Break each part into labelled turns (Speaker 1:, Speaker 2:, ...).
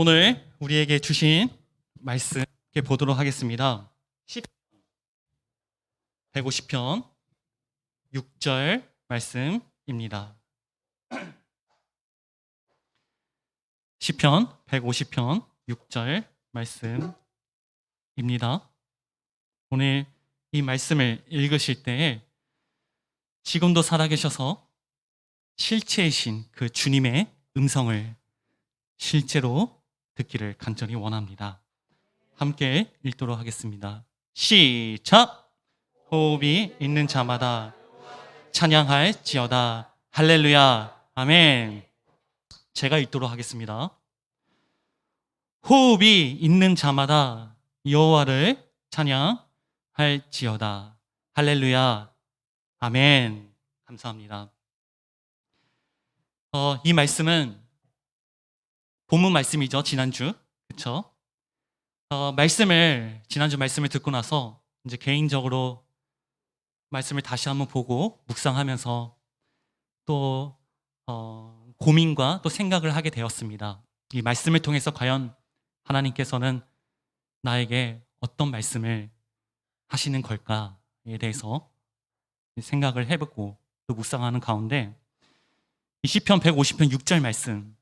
Speaker 1: 오늘 우리에게 주신 말씀 보도록 하겠습니다. 150편 6절 말씀입니다. 시편 150편 6절 말씀입니다. 오늘 이 말씀을 읽으실 때에 지금도 살아계셔서 실체이신 그 주님의 음성을 실제로 듣기를 간절히 원합니다. 함께 읽도록 하겠습니다. 시작! 호흡이 있는 자마다 찬양할지어다. 할렐루야. 아멘. 제가 읽도록 하겠습니다. 호흡이 있는 자마다 여호와를 찬양할지어다. 할렐루야. 아멘. 감사합니다. 이 말씀은 본문 말씀이죠. 지난주. 그렇죠? 지난주 말씀을 듣고 나서 이제 개인적으로 말씀을 다시 한번 보고 묵상하면서 또 고민과 또 생각을 하게 되었습니다. 이 말씀을 통해서 과연 하나님께서는 나에게 어떤 말씀을 하시는 걸까에 대해서 생각을 해보고 또 묵상하는 가운데 이 시편 150편 6절 말씀,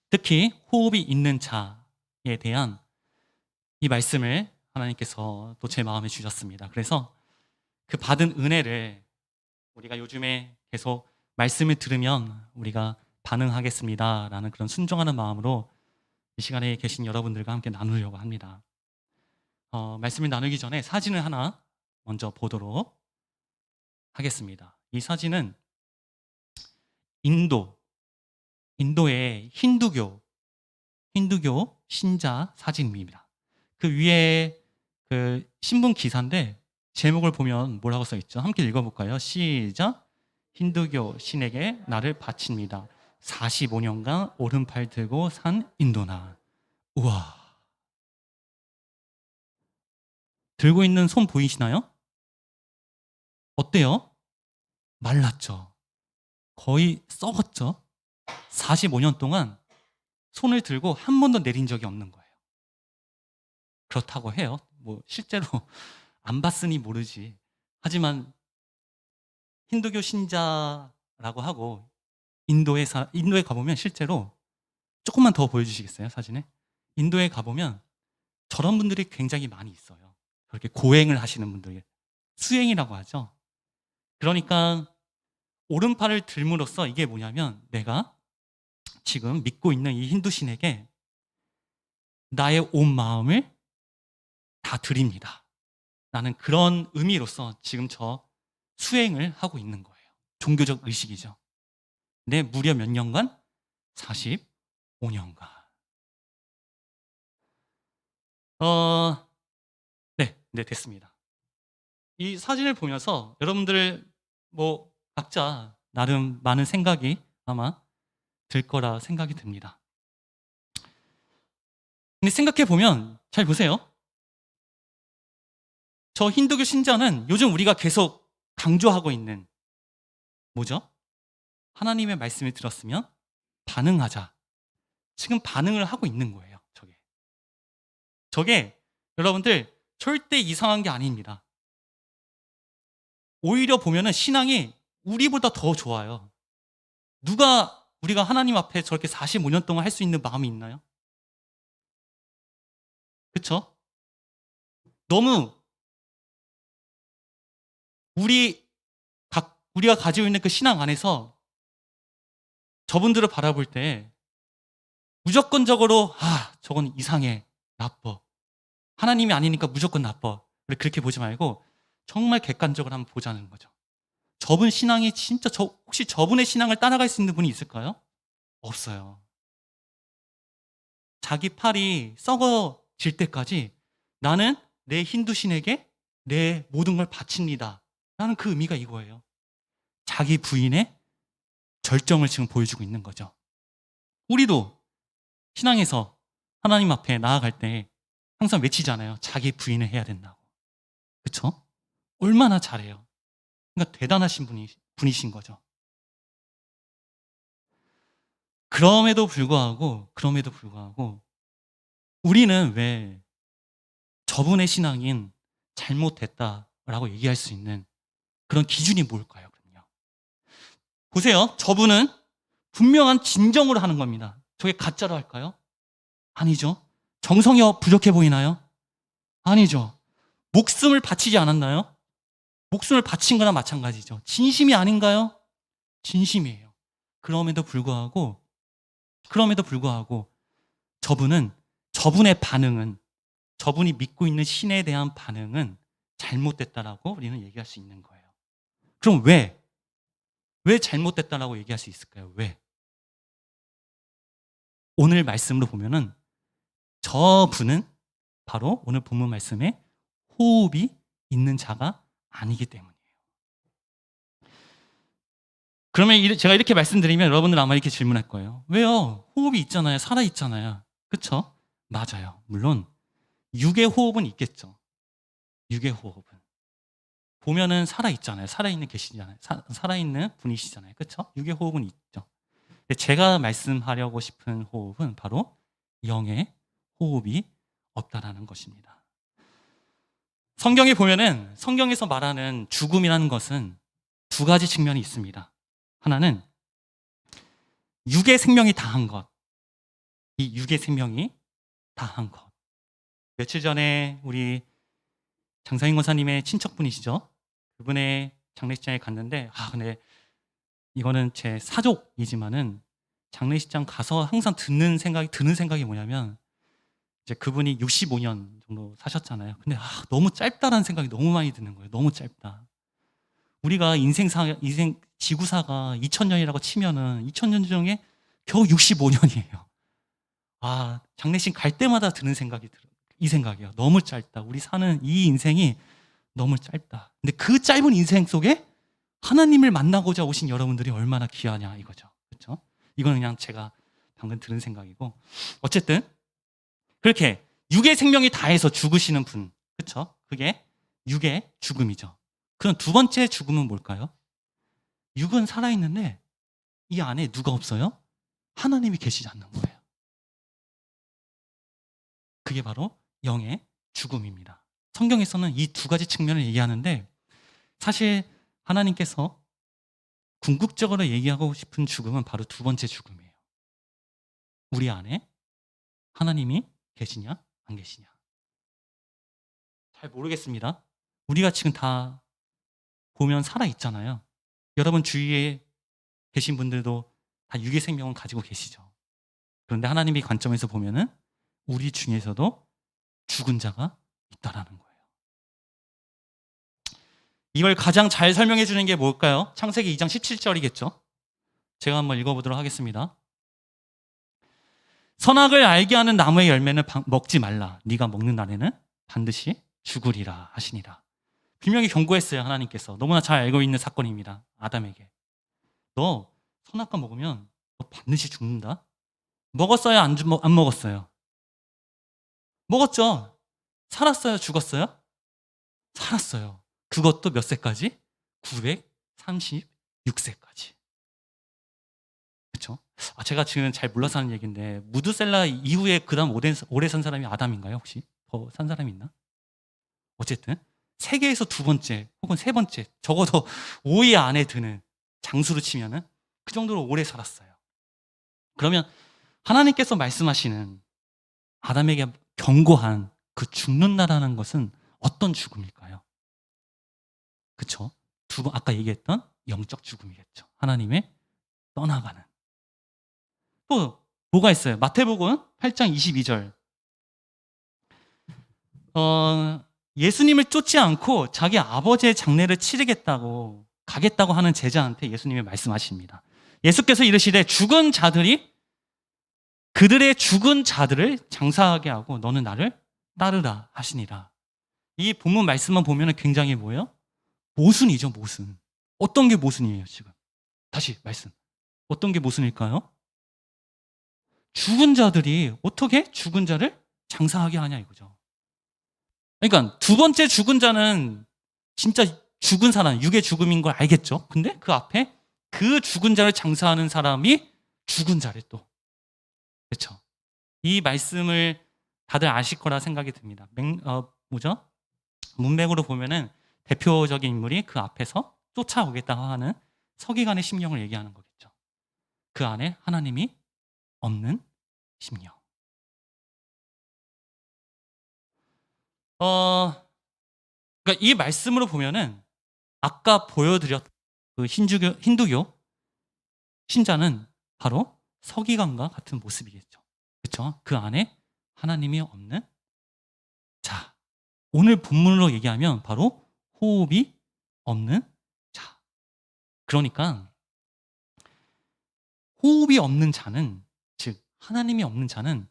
Speaker 1: 특히 호흡이 있는 자에 대한 이 말씀을 하나님께서 또 제 마음에 주셨습니다. 그래서 그 받은 은혜를 우리가 요즘에 계속 말씀을 들으면 우리가 반응하겠습니다 라는 그런 순종하는 마음으로 이 시간에 계신 여러분들과 함께 나누려고 합니다. 말씀을 나누기 전에 사진을 하나 먼저 보도록 하겠습니다. 이 사진은 인도의 힌두교 신자 사진입니다. 그 위에 그 신문 기사인데 제목을 보면 뭐라고 써 있죠? 함께 읽어볼까요? 시작! 힌두교 신에게 나를 바칩니다. 45년간 오른팔 들고 산 인도나. 우와. 들고 있는 손 보이시나요? 어때요? 말랐죠? 거의 썩었죠? 45년 동안 손을 들고 한 번도 내린 적이 없는 거예요. 그렇다고 해요. 뭐 실제로 안 봤으니 모르지. 하지만 힌두교 신자라고 하고 인도에 가보면 실제로 조금만 더 보여주시겠어요? 사진에? 인도에 가보면 저런 분들이 굉장히 많이 있어요. 그렇게 고행을 하시는 분들, 수행이라고 하죠. 그러니까 오른팔을 들므로써 이게 뭐냐면 내가 지금 믿고 있는 이 힌두 신에게 나의 온 마음을 다 드립니다. 라는 그런 의미로서 지금 저 수행을 하고 있는 거예요. 종교적 의식이죠. 네, 무려 몇 년간? 45년간. 네, 됐습니다. 이 사진을 보면서 여러분들 뭐 각자 나름 많은 생각이 아마 들 거라 생각이 듭니다. 근데 생각해 보면 잘 보세요. 저 힌두교 신자는 요즘 우리가 계속 강조하고 있는 뭐죠? 하나님의 말씀을 들었으면 반응하자. 지금 반응을 하고 있는 거예요. 저게 여러분들 절대 이상한 게 아닙니다. 오히려 보면은 신앙이 우리보다 더 좋아요. 누가 우리가 하나님 앞에 저렇게 45년 동안 할 수 있는 마음이 있나요? 그렇죠? 너무 우리가 가지고 있는 그 신앙 안에서 저분들을 바라볼 때 무조건적으로 저건 이상해, 나빠. 하나님이 아니니까 무조건 나빠. 그렇게 보지 말고 정말 객관적으로 한번 보자는 거죠. 저분 신앙이 진짜 혹시 저분의 신앙을 따라갈 수 있는 분이 있을까요? 없어요. 자기 팔이 썩어질 때까지 나는 내 힌두 신에게 내 모든 걸 바칩니다. 라는 그 의미가 이거예요. 자기 부인의 절정을 지금 보여주고 있는 거죠. 우리도 신앙에서 하나님 앞에 나아갈 때 항상 외치잖아요. 자기 부인을 해야 된다고. 그렇죠? 얼마나 잘해요. 그러니까 대단하신 분이신 거죠. 그럼에도 불구하고 우리는 왜 저분의 신앙인 잘못됐다라고 얘기할 수 있는 그런 기준이 뭘까요? 그럼요. 보세요. 저분은 분명한 진정으로 하는 겁니다. 저게 가짜로 할까요? 아니죠. 정성이 부족해 보이나요? 아니죠. 목숨을 바치지 않았나요? 목숨을 바친 거나 마찬가지죠. 진심이 아닌가요? 진심이에요. 그럼에도 불구하고 저분의 반응은, 저분이 믿고 있는 신에 대한 반응은 잘못됐다라고 우리는 얘기할 수 있는 거예요. 그럼 왜 잘못됐다라고 얘기할 수 있을까요? 왜? 오늘 말씀으로 보면은 저분은 바로 오늘 본문 말씀에 호흡이 있는 자가 아니기 때문이에요. 그러면 제가 이렇게 말씀드리면 여러분들 아마 이렇게 질문할 거예요. 왜요? 호흡이 있잖아요. 살아있잖아요. 그쵸? 맞아요. 물론 육의 호흡은 있겠죠. 육의 호흡은. 보면은 살아있잖아요. 살아있는 계시잖아요. 살아있는 분이시잖아요. 그쵸? 육의 호흡은 있죠. 근데 제가 말씀하려고 싶은 호흡은 바로 영의 호흡이 없다라는 것입니다. 성경에 보면은 성경에서 말하는 죽음이라는 것은 두 가지 측면이 있습니다. 하나는 육의 생명이 다한 것. 이 육의 생명이 다한 것. 며칠 전에 우리 장사인 권사님의 친척분이시죠. 그분의 장례식장에 갔는데 근데 이거는 제 사족이지만은 장례식장 가서 항상 드는 생각이 뭐냐면 이제 그분이 65년 정도 사셨잖아요. 근데 너무 짧다라는 생각이 너무 많이 드는 거예요. 너무 짧다. 우리가 인생 지구사가 2000년이라고 치면은 2000년 중에 겨우 65년이에요. 장례식 갈 때마다 드는 생각이 들어요. 이 생각이요. 너무 짧다. 우리 사는 이 인생이 너무 짧다. 근데 그 짧은 인생 속에 하나님을 만나고자 오신 여러분들이 얼마나 귀하냐 이거죠. 그렇죠? 이거는 그냥 제가 방금 들은 생각이고, 어쨌든 그렇게 육의 생명이 다해서 죽으시는 분, 그렇죠? 그게 육의 죽음이죠. 그럼 두 번째 죽음은 뭘까요? 육은 살아있는데 이 안에 누가 없어요? 하나님이 계시지 않는 거예요. 그게 바로 영의 죽음입니다. 성경에서는 이 두 가지 측면을 얘기하는데 사실 하나님께서 궁극적으로 얘기하고 싶은 죽음은 바로 두 번째 죽음이에요. 우리 안에 하나님이 계시냐 안 계시냐. 잘 모르겠습니다. 우리가 지금 다 보면 살아있잖아요. 여러분 주위에 계신 분들도 다 육의 생명을 가지고 계시죠. 그런데 하나님의 관점에서 보면은 우리 중에서도 죽은 자가 있다라는 거예요. 이걸 가장 잘 설명해 주는 게 뭘까요? 창세기 2장 17절이겠죠. 제가 한번 읽어보도록 하겠습니다. 선악을 알게 하는 나무의 열매는 먹지 말라. 네가 먹는 날에는 반드시 죽으리라 하시니라. 분명히 경고했어요. 하나님께서. 너무나 잘 알고 있는 사건입니다. 아담에게. 너 선악과 먹으면 너 반드시 죽는다. 먹었어요? 안 먹었어요? 먹었죠. 살았어요? 죽었어요? 살았어요. 그것도 몇 세까지? 936세까지. 그렇죠? 제가 지금 잘 몰라서 하는 얘기인데 무드셀라 이후에 그다음 오래 산 사람이 아담인가요? 혹시 더 산 사람이 있나? 어쨌든 세계에서 두 번째 혹은 세 번째, 적어도 5위 안에 드는 장수로 치면은 그 정도로 오래 살았어요. 그러면 하나님께서 말씀하시는 아담에게 경고한 그 죽는다라는 것은 어떤 죽음일까요? 그렇죠? 아까 얘기했던 영적 죽음이겠죠. 하나님의 떠나가는. 또 뭐가 있어요? 마태복음 8장 22절. 예수님을 쫓지 않고 자기 아버지의 장례를 치르겠다고 가겠다고 하는 제자한테 예수님이 말씀하십니다. 예수께서 이르시되 죽은 자들이 그들의 죽은 자들을 장사하게 하고 너는 나를 따르라 하시니라. 이 본문 말씀만 보면 굉장히 뭐예요? 모순이죠, 모순. 어떤 게 모순이에요, 지금? 다시 말씀. 어떤 게 모순일까요? 죽은 자들이 어떻게 죽은 자를 장사하게 하냐 이거죠. 그러니까 두 번째 죽은 자는 진짜 죽은 사람, 육의 죽음인 걸 알겠죠. 근데 그 앞에 그 죽은 자를 장사하는 사람이 죽은 자를 또. 그렇죠? 이 말씀을 다들 아실 거라 생각이 듭니다. 뭐죠? 문맥으로 보면은 대표적인 인물이 그 앞에서 쫓아오겠다고 하는 서기관의 심령을 얘기하는 거겠죠. 그 안에 하나님이 없는 심령. 그러니까 이 말씀으로 보면은 아까 보여드렸 그 힌두교 신자는 바로 서기관과 같은 모습이겠죠. 그렇죠? 그 안에 하나님이 없는. 자, 오늘 본문으로 얘기하면 바로 호흡이 없는 자. 그러니까 호흡이 없는 자는, 즉 하나님이 없는 자는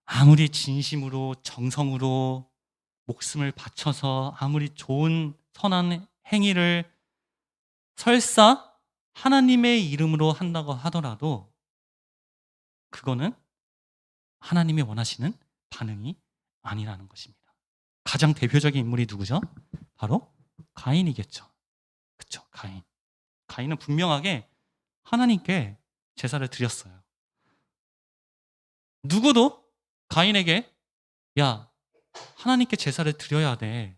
Speaker 1: 아무리 진심으로 정성으로 목숨을 바쳐서 아무리 좋은 선한 행위를 설사 하나님의 이름으로 한다고 하더라도 그거는 하나님이 원하시는 반응이 아니라는 것입니다. 가장 대표적인 인물이 누구죠? 바로 가인이겠죠. 그렇죠? 가인. 가인은 분명하게 하나님께 제사를 드렸어요. 누구도 가인에게 야, 하나님께 제사를 드려야 돼,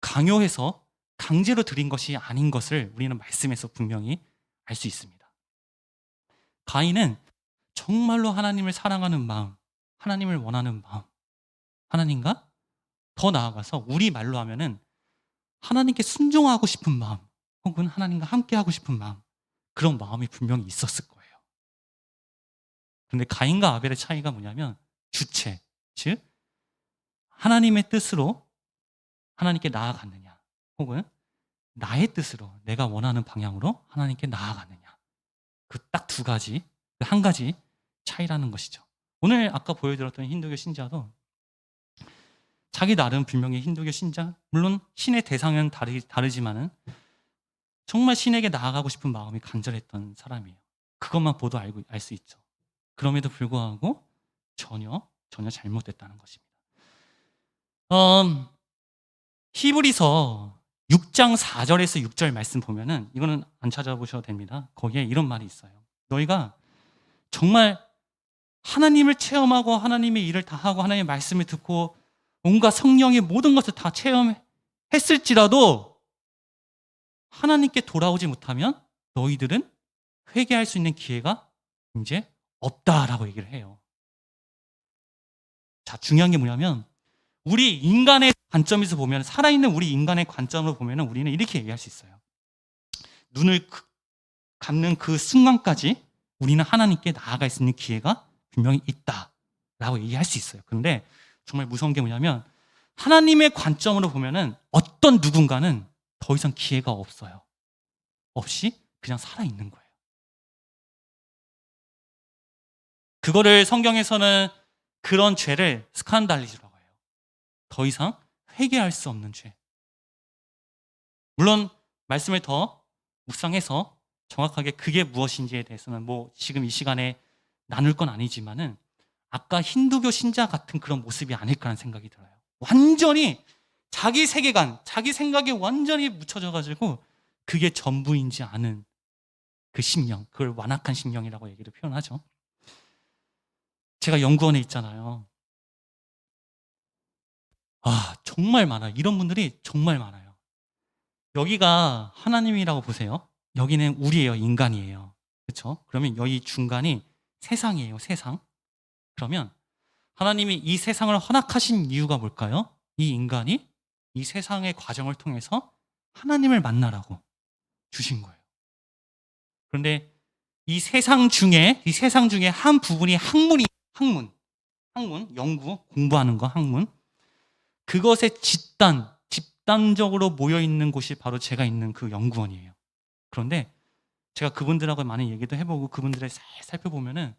Speaker 1: 강요해서 강제로 드린 것이 아닌 것을 우리는 말씀에서 분명히 알 수 있습니다. 가인은 정말로 하나님을 사랑하는 마음, 하나님을 원하는 마음, 하나님과 더 나아가서 우리 말로 하면은 하나님께 순종하고 싶은 마음, 혹은 하나님과 함께하고 싶은 마음, 그런 마음이 분명히 있었을 거예요. 그런데 가인과 아벨의 차이가 뭐냐면 주체, 즉 하나님의 뜻으로 하나님께 나아갔느냐, 혹은 나의 뜻으로 내가 원하는 방향으로 하나님께 나아갔느냐, 그 딱 두 가지, 그 한 가지 차이라는 것이죠. 오늘 아까 보여드렸던 힌두교 신자도 자기 나름 분명히 힌두교 신자, 물론 신의 대상은 다르지만은 정말 신에게 나아가고 싶은 마음이 간절했던 사람이에요. 그것만 보도 알 수 있죠. 그럼에도 불구하고 전혀 잘못됐다는 것입니다. 히브리서 6장 4절에서 6절 말씀 보면은, 이거는 안 찾아보셔도 됩니다. 거기에 이런 말이 있어요. 너희가 정말 하나님을 체험하고 하나님의 일을 다 하고 하나님의 말씀을 듣고 온갖 성령의 모든 것을 다 체험했을지라도 하나님께 돌아오지 못하면 너희들은 회개할 수 있는 기회가 이제 없다라고 얘기를 해요. 자, 중요한 게 뭐냐면 우리 인간의 관점에서 보면, 살아있는 우리 인간의 관점으로 보면 우리는 이렇게 얘기할 수 있어요. 눈을 감는 그 순간까지 우리는 하나님께 나아갈 수 있는 기회가 분명히 있다라고 얘기할 수 있어요. 그런데 정말 무서운 게 뭐냐면 하나님의 관점으로 보면은 어떤 누군가는 더 이상 기회가 없어요. 없이 그냥 살아있는 거예요. 그거를 성경에서는 그런 죄를 스칸달리즈라고 해요. 더 이상 회개할 수 없는 죄. 물론 말씀을 더 묵상해서 정확하게 그게 무엇인지에 대해서는 뭐 지금 이 시간에 나눌 건 아니지만은 아까 힌두교 신자 같은 그런 모습이 아닐까라는 생각이 들어요. 완전히 자기 세계관, 자기 생각에 완전히 묻혀져가지고 그게 전부인지 아는 그 심령, 그걸 완악한 심령이라고 얘기를 표현하죠. 제가 연구원에 있잖아요. 정말 많아요. 이런 분들이 정말 많아요. 여기가 하나님이라고 보세요. 여기는 우리예요, 인간이에요. 그렇죠? 그러면 여기 중간이 세상이에요, 세상. 그러면 하나님이 이 세상을 허락하신 이유가 뭘까요? 이 인간이 이 세상의 과정을 통해서 하나님을 만나라고 주신 거예요. 그런데 이 세상 중에 한 부분이 학문, 연구, 공부하는 거, 학문. 그것의 집단적으로 모여있는 곳이 바로 제가 있는 그 연구원이에요. 그런데 제가 그분들하고 많은 얘기도 해보고 그분들을 살펴보면은,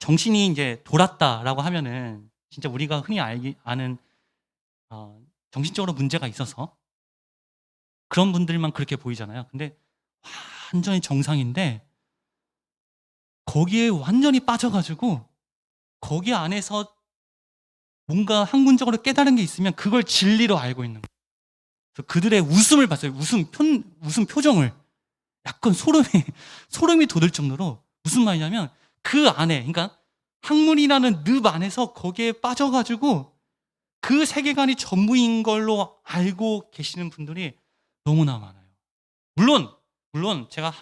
Speaker 1: 정신이 이제 돌았다라고 하면은 진짜 우리가 흔히 아는 정신적으로 문제가 있어서 그런 분들만 그렇게 보이잖아요. 근데 완전히 정상인데 거기에 완전히 빠져가지고 거기 안에서 뭔가 학문적으로 깨달은 게 있으면 그걸 진리로 알고 있는 거예요. 그들의 웃음을 봤어요. 웃음 표정을. 약간 소름이 돋을 정도로 무슨 말이냐면 그 안에, 그러니까 학문이라는 늪 안에서 거기에 빠져가지고 그 세계관이 전부인 걸로 알고 계시는 분들이 너무나 많아요. 물론 제가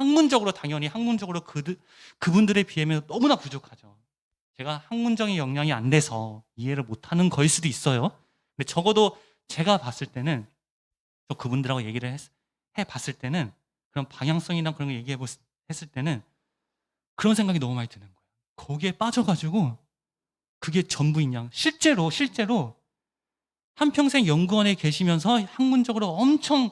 Speaker 1: 당연히 학문적으로 그분들에 비하면 너무나 부족하죠. 제가 학문적인 역량이 안 돼서 이해를 못하는 거일 수도 있어요. 근데 적어도 제가 봤을 때는, 저 그분들하고 얘기를 해봤을 때는, 그런 방향성이나 그런 거 했을 때는 그런 생각이 너무 많이 드는 거예요. 거기에 빠져가지고 그게 전부인 양. 실제로 한평생 연구원에 계시면서 학문적으로 엄청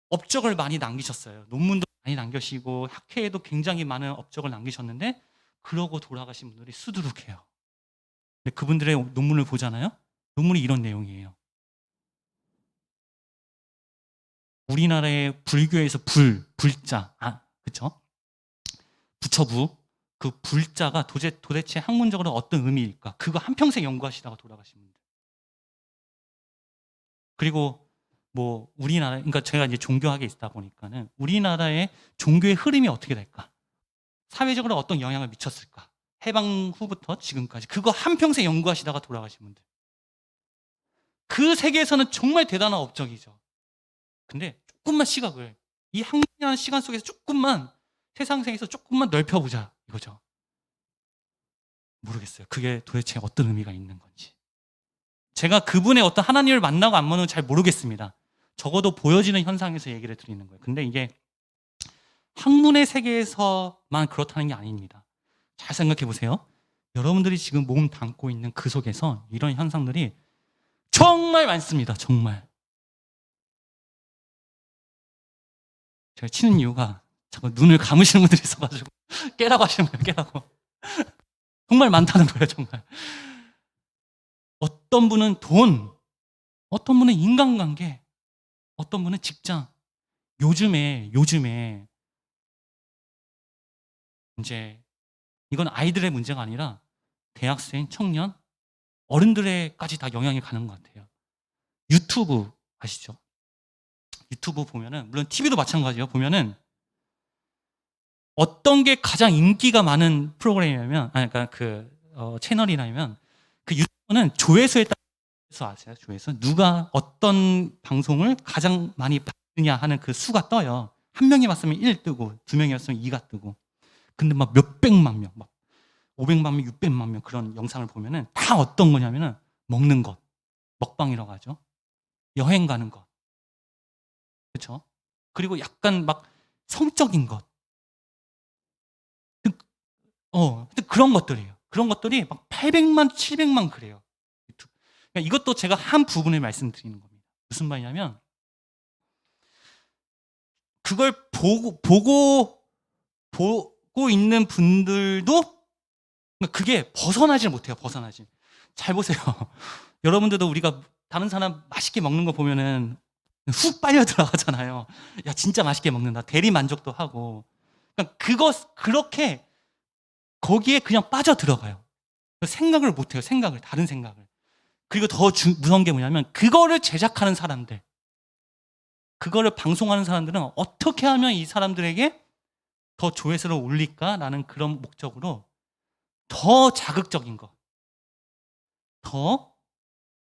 Speaker 1: 업적을 많이 남기셨어요. 논문도 많이 남기시고 학회에도 굉장히 많은 업적을 남기셨는데 그러고 돌아가신 분들이 수두룩해요. 근데 그분들의 논문을 보잖아요. 논문이 이런 내용이에요. 우리나라의 불교에서 불자, 그쵸? 부처부, 그 불자가 도대체 학문적으로 어떤 의미일까? 그거 한평생 연구하시다가 돌아가신 분들. 그리고 뭐 우리나라, 그러니까 제가 이제 종교학에 있다 보니까는 우리나라의 종교의 흐름이 어떻게 될까? 사회적으로 어떤 영향을 미쳤을까? 해방 후부터 지금까지 그거 한평생 연구하시다가 돌아가신 분들. 그 세계에서는 정말 대단한 업적이죠. 근데 조금만 시각을, 이 학문이라는 시간 속에서 세상에서 조금만 넓혀보자 이거죠. 모르겠어요. 그게 도대체 어떤 의미가 있는 건지. 제가 그분의 어떤 하나님을 만나고 안 만나고 잘 모르겠습니다. 적어도 보여지는 현상에서 얘기를 드리는 거예요. 근데 이게 학문의 세계에서만 그렇다는 게 아닙니다. 잘 생각해 보세요. 여러분들이 지금 몸 담고 있는 그 속에서 이런 현상들이 정말 많습니다. 정말. 제가 치는 이유가 자꾸 눈을 감으시는 분들이 있어가지고 깨라고 하시는 거예요. 깨라고. 정말 많다는 거예요. 정말. 어떤 분은 돈, 어떤 분은 인간관계, 어떤 분은 직장. 요즘에 이제 이건 아이들의 문제가 아니라 대학생, 청년, 어른들에까지 다 영향이 가는 것 같아요. 유튜브 아시죠? 유튜브 보면은, 물론 TV도 마찬가지예요. 보면은 어떤 게 가장 인기가 많은 프로그램이냐면, 그러니까 채널이냐면, 그 유튜브는 조회수에 따라서 아세요? 조회수. 누가 어떤 방송을 가장 많이 봤느냐 하는 그 수가 떠요. 한 명이 봤으면 1 뜨고, 2명이 봤으면 2가 뜨고. 근데 막 몇백만 명, 막 500만 명, 600만 명 그런 영상을 보면은 다 어떤 거냐면은 먹는 것, 먹방이라고 하죠. 여행 가는 것. 그렇죠? 그리고 약간 막 성적인 것. 근데 그런 것들이에요. 그런 것들이 막 800만, 700만 그래요. 그러니까 이것도 제가 한 부분을 말씀드리는 겁니다. 무슨 말이냐면 그걸 보고 있는 분들도 그게 벗어나질 못해요. 잘 보세요. 여러분들도 우리가 다른 사람 맛있게 먹는 거 보면은 훅 빨려 들어가잖아요. 야, 진짜 맛있게 먹는다. 대리 만족도 하고. 그러니까 그렇게 거기에 그냥 빠져 들어가요. 생각을 못 해요. 다른 생각을. 그리고 더 무서운 게 뭐냐면 그거를 제작하는 사람들, 그거를 방송하는 사람들은 어떻게 하면 이 사람들에게 더 조회수를 올릴까라는 그런 목적으로 더 자극적인 거, 더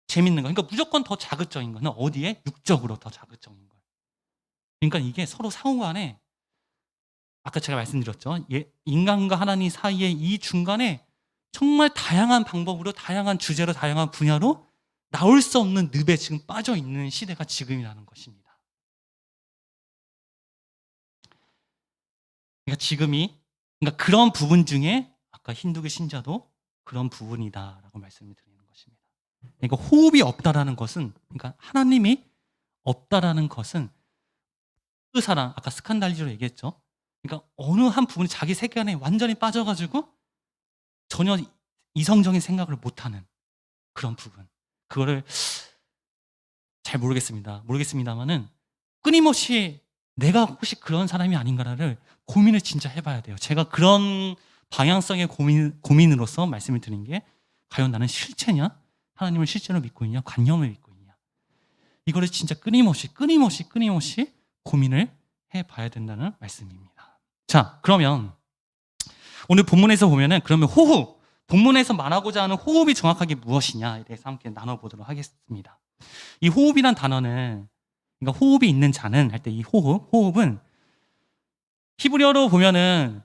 Speaker 1: 재밌는 거. 그러니까 무조건 더 자극적인 거는 어디에? 육적으로 더 자극적인 거. 그러니까 이게 서로 상호간에, 아까 제가 말씀드렸죠. 인간과 하나님 사이에 이 중간에 정말 다양한 방법으로, 다양한 주제로, 다양한 분야로 나올 수 없는 늪에 지금 빠져 있는 시대가 지금이라는 것입니다. 그러니까 그런 부분 중에 아까 힌두교 신자도 그런 부분이다라고 말씀을 드리는 것입니다. 그러니까 호흡이 없다라는 것은, 그러니까 하나님이 없다라는 것은 그 사람, 아까 스칸달리로 얘기했죠. 그러니까 어느 한 부분이 자기 세계관에 완전히 빠져가지고 전혀 이성적인 생각을 못하는 그런 부분. 그거를 잘 모르겠습니다만은 끊임없이 내가 혹시 그런 사람이 아닌가를 고민을 진짜 해봐야 돼요. 제가 그런 방향성의 고민으로서 말씀을 드린 게, 과연 나는 실체냐? 하나님을 실제로 믿고 있냐? 관념을 믿고 있냐? 이거를 진짜 끊임없이 고민을 해봐야 된다는 말씀입니다. 자, 그러면 오늘 본문에서 보면은 그러면 호흡, 본문에서 말하고자 하는 호흡이 정확하게 무엇이냐에 대해서 함께 나눠보도록 하겠습니다. 이 호흡이란 단어는, 그러니까 호흡이 있는 자는 할 때 이 호흡은 히브리어로 보면은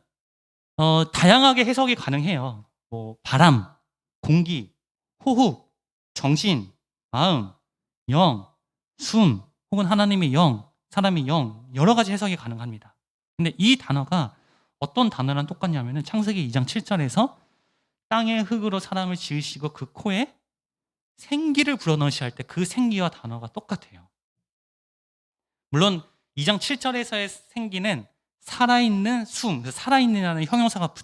Speaker 1: 다양하게 해석이 가능해요. 뭐 바람, 공기, 호흡, 정신, 마음, 영, 숨, 혹은 하나님의 영, 사람의 영, 여러 가지 해석이 가능합니다. 근데 이 단어가 어떤 단어랑 똑같냐면은 창세기 2장 7절에서 땅의 흙으로 사람을 지으시고 그 코에 생기를 불어넣으시 할 때 그 생기와 단어가 똑같아요. 물론 2장 7절에서의 생기는 살아있는 숨, 살아있는이라는 형용사가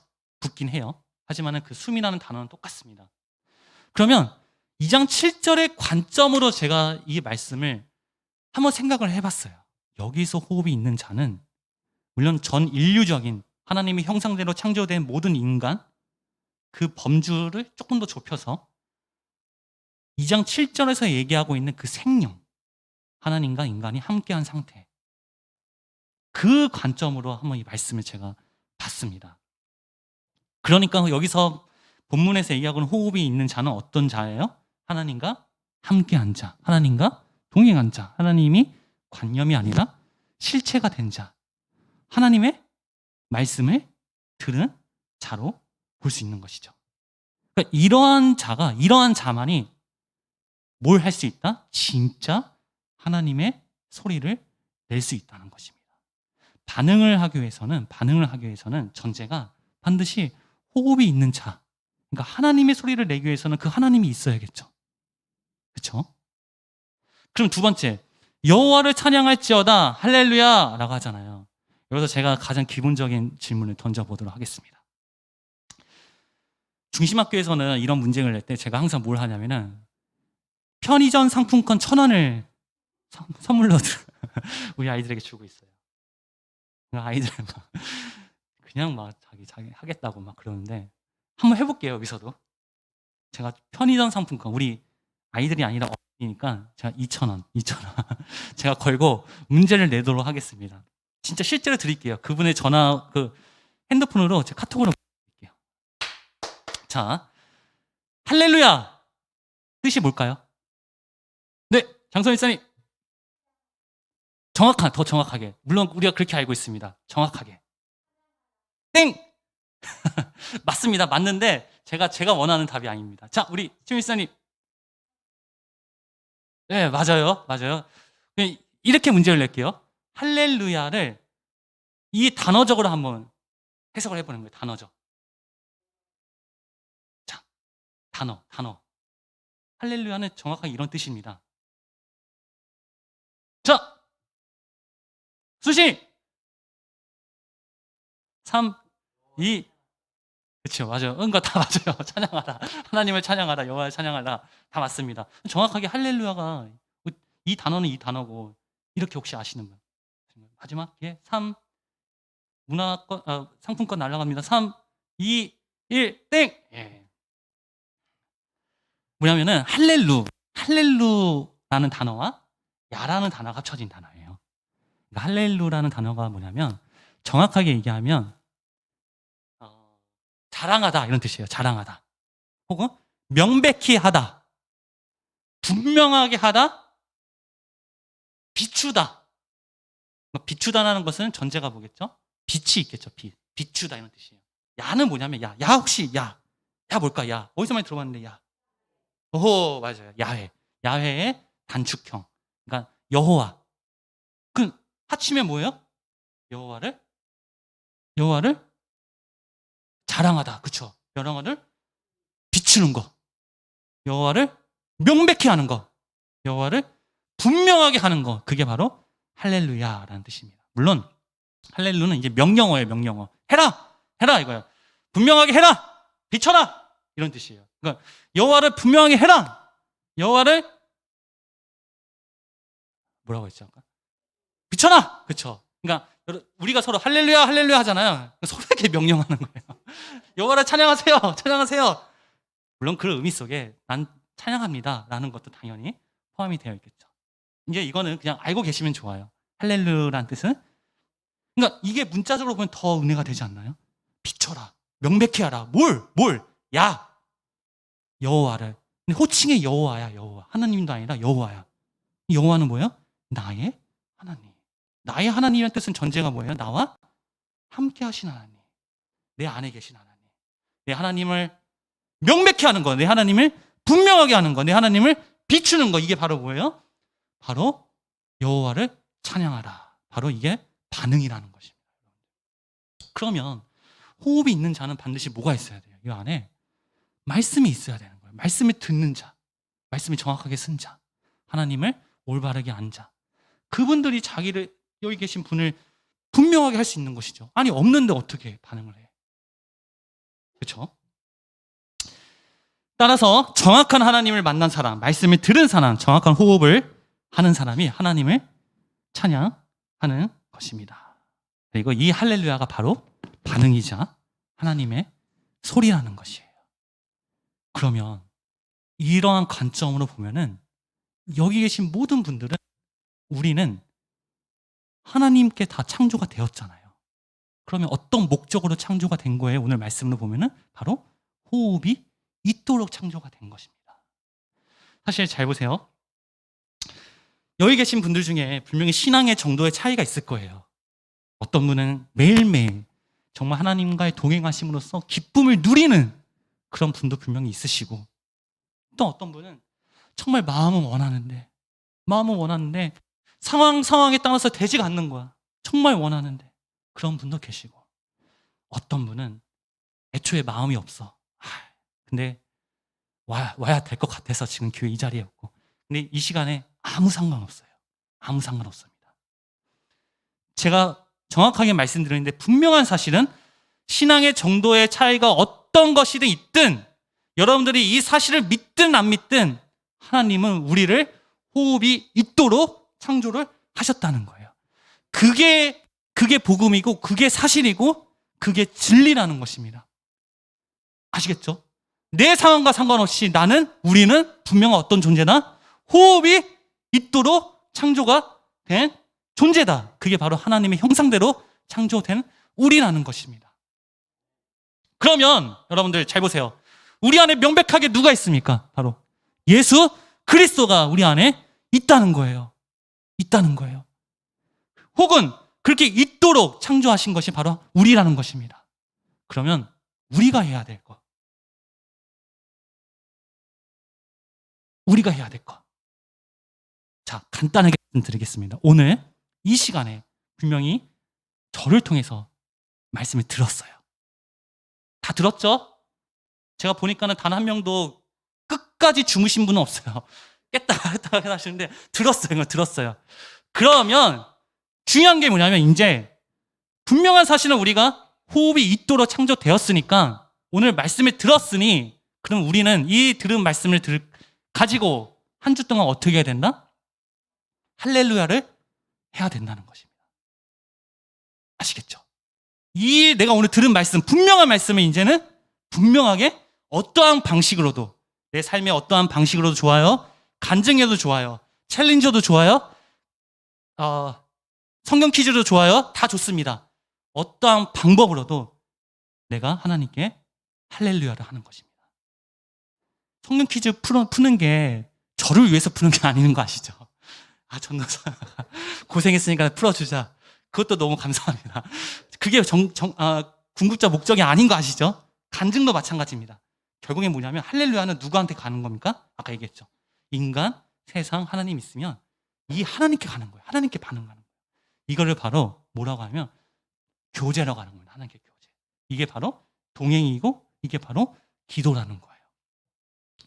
Speaker 1: 붙긴 해요. 하지만 그 숨이라는 단어는 똑같습니다. 그러면 2장 7절의 관점으로 제가 이 말씀을 한번 생각을 해봤어요. 여기서 호흡이 있는 자는 물론 전 인류적인 하나님의 형상대로 창조된 모든 인간, 그 범주를 조금 더 좁혀서 2장 7절에서 얘기하고 있는 그 생명, 하나님과 인간이 함께한 상태, 그 관점으로 한번 이 말씀을 제가 봤습니다. 그러니까 여기서 본문에서 얘기하고 있는 호흡이 있는 자는 어떤 자예요? 하나님과 함께한 자, 하나님과 동행한 자, 하나님이 관념이 아니라 실체가 된 자, 하나님의 말씀을 들은 자로 볼 수 있는 것이죠. 그러니까 이러한 자만이 뭘 할 수 있다? 진짜 하나님의 소리를 낼 수 있다는 것입니다. 반응을 하기 위해서는 전제가 반드시 호흡이 있는 자, 그러니까 하나님의 소리를 내기 위해서는 그 하나님이 있어야겠죠. 그렇죠? 그럼 두 번째, 여호와를 찬양할지어다 할렐루야라고 하잖아요. 여기서 제가 가장 기본적인 질문을 던져보도록 하겠습니다. 중심학교에서는 이런 문제를 낼 때 제가 항상 뭘 하냐면은 편의점 상품권 1,000원을 선물로 우리 아이들에게 주고 있어요. 아이들은 그냥 막 자기 하겠다고 막 그러는데 한번 해볼게요. 여기서도 제가 편의점 상품권, 우리 아이들이 아니라 어린이니까 제가 2,000원 제가 걸고 문제를 내도록 하겠습니다. 진짜 실제로 드릴게요. 그분의 전화, 핸드폰으로 제 카톡으로 드릴게요. 자, 할렐루야 뜻이 뭘까요? 네, 장선희 목사님. 더 정확하게. 물론 우리가 그렇게 알고 있습니다. 정확하게. 땡! 맞습니다. 맞는데 제가 원하는 답이 아닙니다. 자, 우리 최민 목사님. 네, 맞아요. 이렇게 문제를 낼게요. 할렐루야를 이 단어적으로 한번 해석을 해보는 거예요. 단어적. 자, 단어. 할렐루야는 정확하게 이런 뜻입니다. 자, 수시 3, 2, 그렇죠. 맞아요. 은거 다 맞아요. 찬양하라. 하나님을 찬양하라. 여호와를 찬양하라. 다 맞습니다. 정확하게 할렐루야가 이 단어는 이 단어고 이렇게 혹시 아시는 분? 마지막 3, 상품권 날아갑니다. 3, 2, 1, 땡! 예. 뭐냐면은 할렐루라는 단어와 야라는 단어가 합쳐진 단어예요. 그러니까 할렐루라는 단어가 뭐냐면 정확하게 얘기하면 자랑하다 이런 뜻이에요. 자랑하다. 혹은 명백히 하다. 분명하게 하다. 비추다. 비추다라는 것은 전제가 뭐겠죠? 빛이 있겠죠. 비추다 이런 뜻이에요. 야는 뭐냐면 야 혹시 야 뭘까? 야 어디서 많이 들어봤는데 야. 오호, 맞아요. 야훼의 단축형. 그러니까 여호와. 그 합치면 뭐예요? 여호와를 자랑하다. 그렇죠? 여호와를 비추는 거. 여호와를 명백히 하는 거. 여호와를 분명하게 하는 거. 그게 바로 할렐루야라는 뜻입니다. 물론 할렐루는 이제 명령어예요. 명령어. 해라 이거예요. 분명하게 해라. 비춰라. 이런 뜻이에요. 그러니까 여호와를 분명하게 해라. 여호와를 뭐라고 했죠? 비춰라. 그렇죠? 그러니까 우리가 서로 할렐루야 하잖아요. 서로에게 명령하는 거예요. 여호와를 찬양하세요. 물론 그 의미 속에 난 찬양합니다라는 것도 당연히 포함이 되어 있겠죠. 이제 이거는 그냥 알고 계시면 좋아요. 할렐루야라는 뜻은. 그러니까 이게 문자적으로 보면 더 은혜가 되지 않나요? 비춰라. 명백히 하라. 뭘? 야. 여호와를. 근데 호칭의 여호와야, 여호와. 하나님도 아니라 여호와야. 여호와는 뭐예요? 나의 하나님. 나의 하나님이라는 뜻은 전제가 뭐예요? 나와 함께 하신 하나님. 내 안에 계신 하나님. 내 하나님을 명백히 하는 거. 내 하나님을 분명하게 하는 거. 내 하나님을 비추는 거. 이게 바로 뭐예요? 바로 여호와를 찬양하라. 바로 이게 반응이라는 것입니다. 그러면 호흡이 있는 자는 반드시 뭐가 있어야 돼요? 이 안에 말씀이 있어야 되는 거예요. 말씀을 듣는 자, 말씀이 정확하게 쓴 자, 하나님을 올바르게 안 자. 그분들이 자기를, 여기 계신 분을 분명하게 할 수 있는 것이죠. 아니, 없는데 어떻게 반응을 해? 그렇죠? 따라서 정확한 하나님을 만난 사람, 말씀을 들은 사람, 정확한 호흡을 하는 사람이 하나님을 찬양하는 것입니다. 그리고 이 할렐루야가 바로 반응이자 하나님의 소리라는 것이에요. 그러면 이러한 관점으로 보면은 여기 계신 모든 분들은, 우리는 하나님께 다 창조가 되었잖아요. 그러면 어떤 목적으로 창조가 된 거예요? 오늘 말씀으로 보면은 바로 호흡이 있도록 창조가 된 것입니다. 사실 잘 보세요. 여기 계신 분들 중에 분명히 신앙의 정도의 차이가 있을 거예요. 어떤 분은 매일매일 정말 하나님과의 동행하심으로써 기쁨을 누리는 그런 분도 분명히 있으시고, 또 어떤 분은 정말 마음은 원하는데 상황에 따라서 되지가 않는 거야. 정말 원하는데. 그런 분도 계시고, 어떤 분은 애초에 마음이 없어. 근데 와야 될 것 같아서 지금 교회 이 자리에 없고, 근데 이 시간에 아무 상관없어요. 아무 상관없습니다. 제가 정확하게 말씀드리는데, 분명한 사실은 신앙의 정도의 차이가 어떤 것이든 있든, 여러분들이 이 사실을 믿든 안 믿든, 하나님은 우리를 호흡이 있도록 창조를 하셨다는 거예요. 그게 복음이고, 그게 사실이고, 그게 진리라는 것입니다. 아시겠죠? 내 상황과 상관없이 우리는 분명한 어떤 존재나 호흡이 있도록 창조가 된 존재다. 그게 바로 하나님의 형상대로 창조된 우리라는 것입니다. 그러면 여러분들 잘 보세요. 우리 안에 명백하게 누가 있습니까? 바로 예수 그리스도가 우리 안에 있다는 거예요. 있다는 거예요. 혹은 그렇게 있도록 창조하신 것이 바로 우리라는 것입니다. 그러면 우리가 해야 될 것. 우리가 해야 될 것. 자, 간단하게 말씀드리겠습니다. 오늘 이 시간에 분명히 저를 통해서 말씀을 들었어요. 다 들었죠? 제가 보니까는 단 한 명도 끝까지 주무신 분은 없어요. 깼다 하시는데 들었어요. 그러면 중요한 게 뭐냐면, 이제 분명한 사실은 우리가 호흡이 있도록 창조되었으니까, 오늘 말씀을 들었으니, 그럼 우리는 이 들은 말씀을 가지고 한 주 동안 어떻게 해야 된다? 할렐루야를 해야 된다는 것입니다. 아시겠죠? 이 내가 오늘 들은 말씀, 분명한 말씀을 이제는 분명하게 어떠한 방식으로도, 내 삶의 어떠한 방식으로도 좋아요, 간증해도 좋아요, 챌린저도 좋아요, 성경 퀴즈도 좋아요, 다 좋습니다. 어떠한 방법으로도 내가 하나님께 할렐루야를 하는 것입니다. 성경 퀴즈 푸는 게 저를 위해서 푸는 게 아닌 거 아시죠? 전도사 고생했으니까 풀어주자. 그것도 너무 감사합니다. 그게 궁극적 목적이 아닌 거 아시죠? 간증도 마찬가지입니다. 결국에 뭐냐면, 할렐루야는 누구한테 가는 겁니까? 아까 얘기했죠. 인간, 세상, 하나님 있으면 이 하나님께 가는 거예요. 하나님께 반응하는 거예요. 이거를 바로 뭐라고 하면 교제라고 하는 거예요. 하나님께 교제. 이게 바로 동행이고, 이게 바로 기도라는 거예요.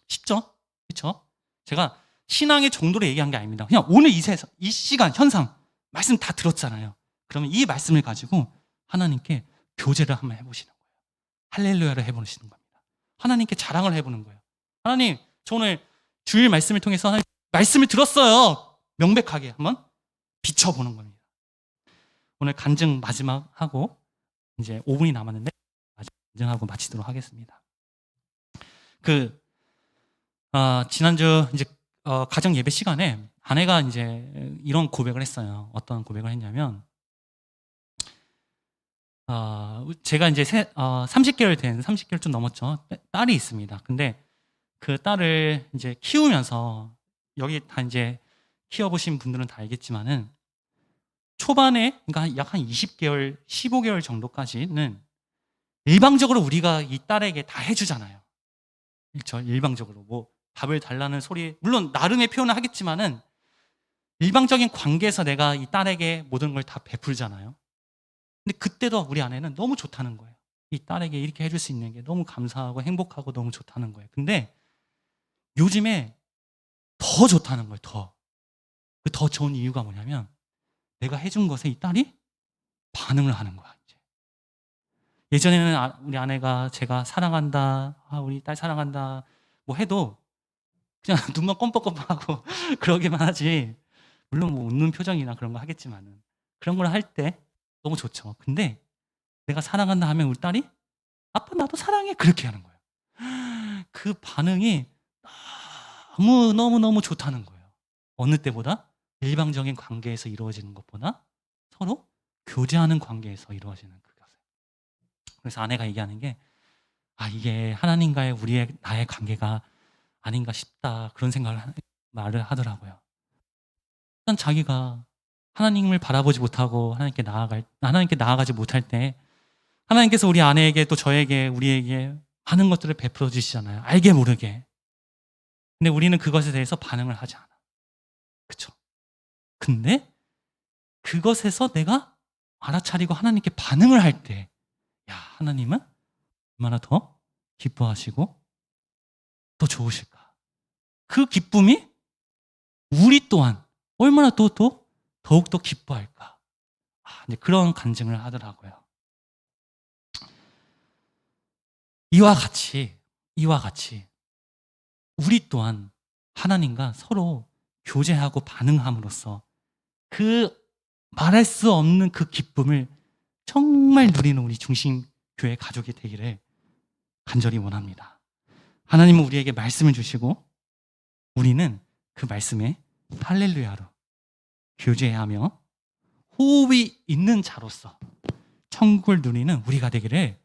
Speaker 1: 쉽죠? 그렇죠? 제가 신앙의 정도로 얘기한 게 아닙니다. 그냥 오늘 이 시간, 현상, 말씀 다 들었잖아요. 그러면 이 말씀을 가지고 하나님께 교제를 한번 해보시는 거예요. 할렐루야를 해보시는 겁니다. 하나님께 자랑을 해보는 거예요. 하나님, 저 오늘 주일 말씀을 통해서 하나님 말씀을 들었어요. 명백하게 한번 비춰보는 겁니다. 오늘 간증 마지막 하고 이제 5분이 남았는데 간증하고 마치도록 하겠습니다. 지난주 이제 가정 예배 시간에 아내가 이제 이런 고백을 했어요. 어떤 고백을 했냐면, 제가 이제 30개월 좀 넘었죠. 딸이 있습니다. 근데 그 딸을 이제 키우면서, 여기 다 이제 키워보신 분들은 다 알겠지만은, 초반에, 그러니까 약 한 20개월, 15개월 정도까지는 일방적으로 우리가 이 딸에게 다 해주잖아요. 그렇죠? 일방적으로. 뭐, 밥을 달라는 소리, 물론 나름의 표현을 하겠지만은, 일방적인 관계에서 내가 이 딸에게 모든 걸 다 베풀잖아요. 근데 그때도 우리 아내는 너무 좋다는 거예요. 이 딸에게 이렇게 해줄 수 있는 게 너무 감사하고 행복하고 너무 좋다는 거예요. 근데 요즘에 더 좋다는 거예요, 더. 그 더 좋은 이유가 뭐냐면, 내가 해준 것에 이 딸이 반응을 하는 거야, 이제. 예전에는 우리 아내가 제가 사랑한다, 우리 딸 사랑한다, 뭐 해도 그냥 눈만 껌뻑껌뻑하고 그러기만 하지. 물론 뭐 웃는 표정이나 그런 거 하겠지만은. 그런 걸 할 때 너무 좋죠. 근데 내가 사랑한다 하면 우리 딸이 아빠 나도 사랑해. 그렇게 하는 거예요. 그 반응이 너무너무 좋다는 거예요. 어느 때보다 일방적인 관계에서 이루어지는 것보다 서로 교제하는 관계에서 이루어지는 그것을. 그래서 아내가 얘기하는 게, 이게 하나님과의 나의 관계가 아닌가 싶다. 그런 말을 하더라고요. 일단 자기가 하나님을 바라보지 못하고 하나님께 나아가지 못할 때, 하나님께서 우리 아내에게 또 저에게, 우리에게 많은 것들을 베풀어 주시잖아요. 알게 모르게. 근데 우리는 그것에 대해서 반응을 하지 않아. 그쵸? 근데 그것에서 내가 알아차리고 하나님께 반응을 할 때, 하나님은 얼마나 더 기뻐하시고 더 좋으실까? 그 기쁨이 우리 또한 얼마나 더욱더 기뻐할까? 이제 그런 간증을 하더라고요. 이와 같이 우리 또한 하나님과 서로 교제하고 반응함으로써 그 말할 수 없는 그 기쁨을 정말 누리는 우리 중심교회 가족이 되기를 간절히 원합니다. 하나님은 우리에게 말씀을 주시고 우리는 그 말씀에 할렐루야로 교제하며 호흡이 있는 자로서 천국을 누리는 우리가 되기를